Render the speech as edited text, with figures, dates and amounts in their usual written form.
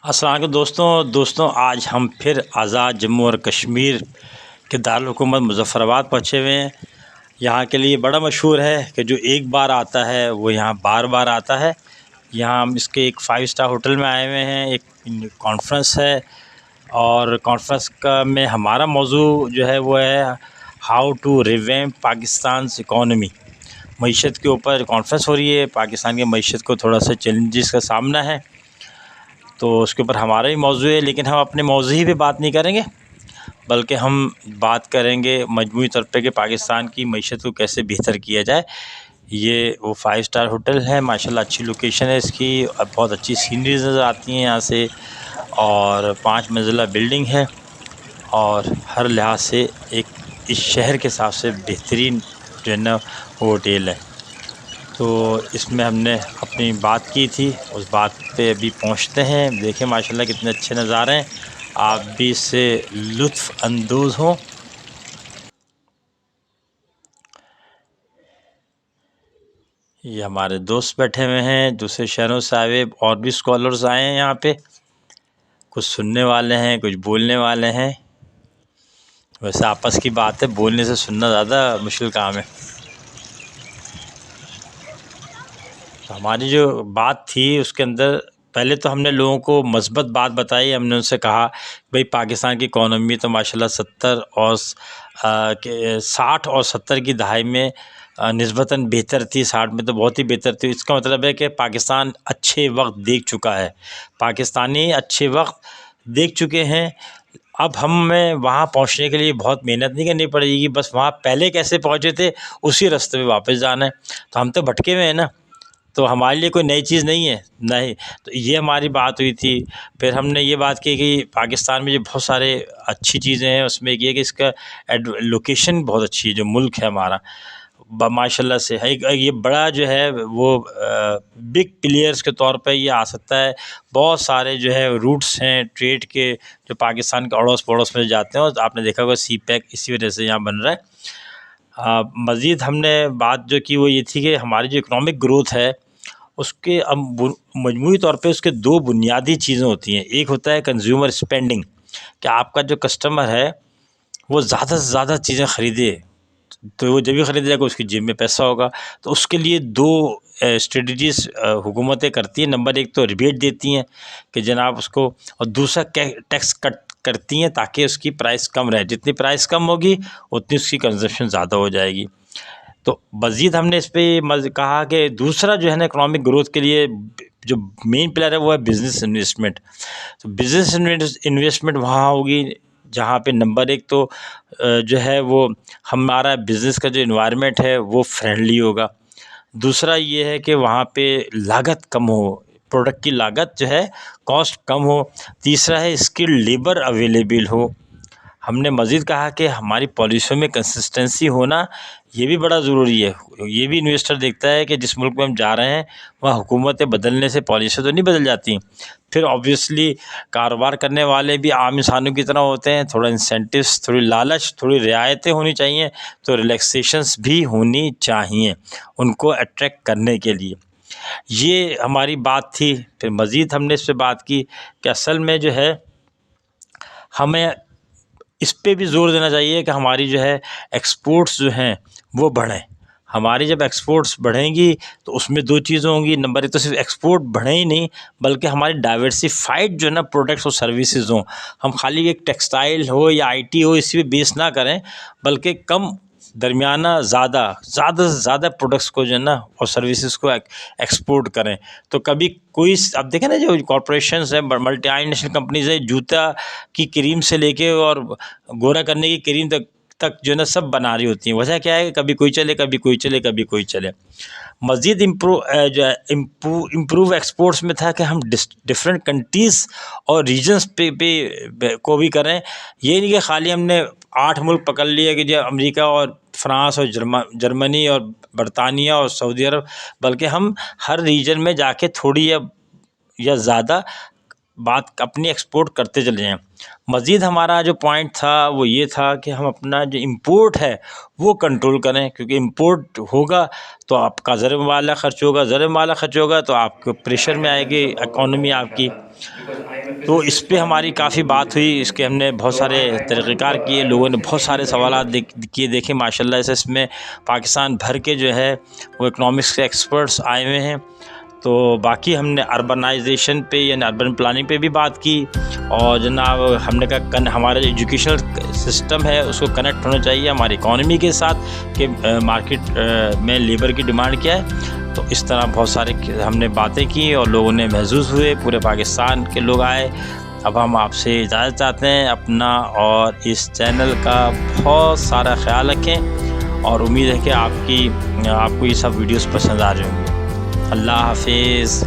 السلام علیکم دوستوں آج ہم پھر آزاد جموں اور کشمیر کے دارالحکومت مظفر آباد پہنچے ہوئے ہیں۔ یہاں کے لیے بڑا مشہور ہے کہ جو ایک بار آتا ہے وہ یہاں بار بار آتا ہے۔ یہاں ہم اس کے ایک 5 اسٹار ہوٹل میں آئے ہوئے ہیں، ایک کانفرنس ہے، اور کانفرنس میں ہمارا موضوع جو ہے وہ ہے ہاؤ ٹو ریویمپ پاکستان's اکانومی۔ معیشت کے اوپر کانفرنس ہو رہی ہے، پاکستان کی معیشت کو تھوڑا سا چیلنجز کا سامنا ہے، تو اس کے اوپر ہمارا ہی موضوع ہے، لیکن ہم اپنے موضوع ہی پہ بات نہیں کریں گے، بلکہ ہم بات کریں گے مجموعی طور پہ کہ پاکستان کی معیشت کو کیسے بہتر کیا جائے۔ یہ وہ 5 اسٹار ہوٹل ہے، ماشاءاللہ اچھی لوکیشن ہے اس کی، بہت اچھی سینریز نظر آتی ہیں یہاں سے، اور 5 منزلہ بلڈنگ ہے، اور ہر لحاظ سے ایک اس شہر کے حساب سے بہترین جو ہے نا وہ ہوٹل ہے۔ تو اس میں ہم نے اپنی بات کی تھی، اس بات پہ ابھی پہنچتے ہیں۔ دیکھیں ماشاءاللہ کتنے اچھے نظارے ہیں، آپ بھی اس سے لطف اندوز ہوں۔ یہ ہمارے دوست بیٹھے ہوئے ہیں، دوسرے شہروں سے آئے ہوئے، اور بھی اسکالرز آئے ہیں یہاں پہ، کچھ سننے والے ہیں، کچھ بولنے والے ہیں۔ ویسے آپس کی بات ہے، بولنے سے سننا زیادہ مشکل کام ہے۔ ہماری جو بات تھی اس کے اندر پہلے تو ہم نے لوگوں کو مثبت بات بتائی، ہم نے ان سے کہا بھئی پاکستان کی اکانومی تو ماشاءاللہ 60 اور 70 کی دہائی میں نسبتاً بہتر تھی، 60 میں تو بہت ہی بہتر تھی۔ اس کا مطلب ہے کہ پاکستان اچھے وقت دیکھ چکا ہے، پاکستانی اچھے وقت دیکھ چکے ہیں۔ اب ہمیں وہاں پہنچنے کے لیے بہت محنت نہیں کرنی پڑے گی، بس وہاں پہلے کیسے پہنچے تھے اسی راستے پہ واپس جانا ہے۔ تو ہم تو بھٹکے ہوئے ہیں نا، تو ہمارے لیے کوئی نئی چیز نہیں ہے، نہیں۔ تو یہ ہماری بات ہوئی تھی۔ پھر ہم نے یہ بات کی کہ پاکستان میں جو بہت سارے اچھی چیزیں ہیں، اس میں ایک یہ کہ اس کا لوکیشن بہت اچھی ہے، جو ملک ہے ہمارا ماشاءاللہ سے ہے، یہ بڑا جو ہے وہ بگ پلیئرز کے طور پہ یہ آ سکتا ہے۔ بہت سارے جو ہے روٹس ہیں ٹریڈ کے، جو پاکستان کے اڑوس پڑوس میں جاتے ہیں، اور آپ نے دیکھا ہوگا سی پیک اسی وجہ سے یہاں بن رہا ہے۔ مزید ہم نے بات جو کی وہ یہ تھی کہ ہماری جو اکنامک گروتھ ہے اس کے مجموعی طور پہ اس کے 2 بنیادی چیزیں ہوتی ہیں۔ ایک ہوتا ہے کنزیومر اسپینڈنگ، کہ آپ کا جو کسٹمر ہے وہ زیادہ سے زیادہ چیزیں خریدے، تو وہ جب بھی خریدے گا اس کی جیب میں پیسہ ہوگا۔ تو اس کے لیے 2 اسٹریٹجیز حکومتیں کرتی ہیں۔ نمبر 1 تو ریبیٹ دیتی ہیں کہ جناب اس کو، اور دوسرا ٹیکس کٹ کرتی ہیں تاکہ اس کی پرائس کم رہے، جتنی پرائس کم ہوگی اتنی اس کی کنزمپشن زیادہ ہو جائے گی۔ تو مزید ہم نے اس پہ کہا کہ دوسرا جو ہے نا اکنامک گروتھ کے لیے جو مین پلر ہے وہ ہے بزنس انویسٹمنٹ۔ تو بزنس انویسٹمنٹ وہاں ہوگی جہاں پہ نمبر 1 تو جو ہے وہ ہمارا بزنس کا جو انوائرمنٹ ہے وہ فرینڈلی ہوگا۔ دوسرا یہ ہے کہ وہاں پہ لاگت کم ہو، پروڈکٹ کی لاگت جو ہے کاسٹ کم ہو۔ تیسرا ہے اسکل لیبر اویلیبل ہو۔ ہم نے مزید کہا کہ ہماری پالیسیوں میں کنسسٹنسی ہونا یہ بھی بڑا ضروری ہے۔ یہ بھی انویسٹر دیکھتا ہے کہ جس ملک میں ہم جا رہے ہیں وہاں حکومتیں بدلنے سے پالیسی تو نہیں بدل جاتی۔ پھر آبویسلی کاروبار کرنے والے بھی عام انسانوں کی طرح ہوتے ہیں، تھوڑا انسینٹیوز، تھوڑی لالچ، تھوڑی رعایتیں ہونی چاہیے، تو ریلیکسیشنز بھی ہونی چاہیے ان کو اٹریکٹ کرنے کے لیے۔ یہ ہماری بات تھی۔ پھر مزید ہم نے اس پہ بات کی کہ اصل میں جو ہے ہمیں اس پہ بھی زور دینا چاہیے کہ ہماری جو ہے ایکسپورٹس جو ہیں وہ بڑھیں۔ ہماری جب ایکسپورٹس بڑھیں گی تو اس میں 2 چیزیں ہوں گی۔ نمبر 1 تو صرف ایکسپورٹ بڑھیں ہی نہیں، بلکہ ہماری ڈائیورسیفائڈ جو ہے نا پروڈکٹس اور سروسز ہوں۔ ہم خالی ایک ٹیکسٹائل ہو یا آئی ٹی ہو اسی پہ بیس نہ کریں، بلکہ کم درمیانہ زیادہ سے زیادہ پروڈکٹس کو جو ہے نا اور سروسز کو ایکسپورٹ کریں۔ تو کبھی کوئی اب دیکھیں نا جو کارپوریشنز ہیں، ملٹی نیشنل کمپنیز ہیں، جوتا کی کریم سے لے کے اور گورا کرنے کی کریم تک جو ہے نا سب بنا رہی ہوتی ہیں۔ وجہ کیا ہے کہ کبھی کوئی چلے، کبھی کوئی چلے، کبھی کوئی چلے۔ مزید امپروو ایکسپورٹس میں تھا کہ ہم ڈفرینٹ کنٹریز اور ریجنس پہ کو بھی کریں۔ یہ نہیں کہ خالی ہم نے 8 ملک پکڑ لیے کہ جو امریکہ اور فرانس اور جرمنی اور برطانیہ اور سعودی عرب، بلکہ ہم ہر ریجن میں جا کے تھوڑی یا زیادہ بات اپنی ایکسپورٹ کرتے چلے جائیں. مزید ہمارا جو پوائنٹ تھا وہ یہ تھا کہ ہم اپنا جو امپورٹ ہے وہ کنٹرول کریں, کیونکہ امپورٹ ہوگا تو آپ کا زر مبالغہ خرچ ہوگا, زر مبالغہ خرچ ہوگا تو آپ کو پریشر میں آئے گی اکانومی آپ کی. تو اس پہ ہماری کافی بات ہوئی, اس کے ہم نے بہت سارے طریقہ کار کیے, لوگوں نے بہت سارے سوالات کیے. دیکھیں ماشاء اللہ اس میں پاکستان بھر کے جو ہے وہ اکنامکس کے ایکسپرٹس آئے ہوئے ہیں. تو باقی ہم نے اربنائزیشن پہ یعنی اربن پلاننگ پہ بھی بات کی, اور جناب ہم نے کہا ہمارا جو ایجوکیشنل سسٹم ہے اس کو کنیکٹ ہونا چاہیے ہماری اکانومی کے ساتھ کہ مارکیٹ میں لیبر کی ڈیمانڈ کیا ہے. تو اس طرح بہت سارے ہم نے باتیں کی اور لوگوں نے محظوظ ہوئے, پورے پاکستان کے لوگ آئے. اب ہم آپ سے اجازت چاہتے ہیں, اپنا اور اس چینل کا بہت سارا خیال رکھیں, اور امید ہے کہ آپ کو یہ سب ویڈیوز پسند آ رہے ہوں گے. اللہ حافظ.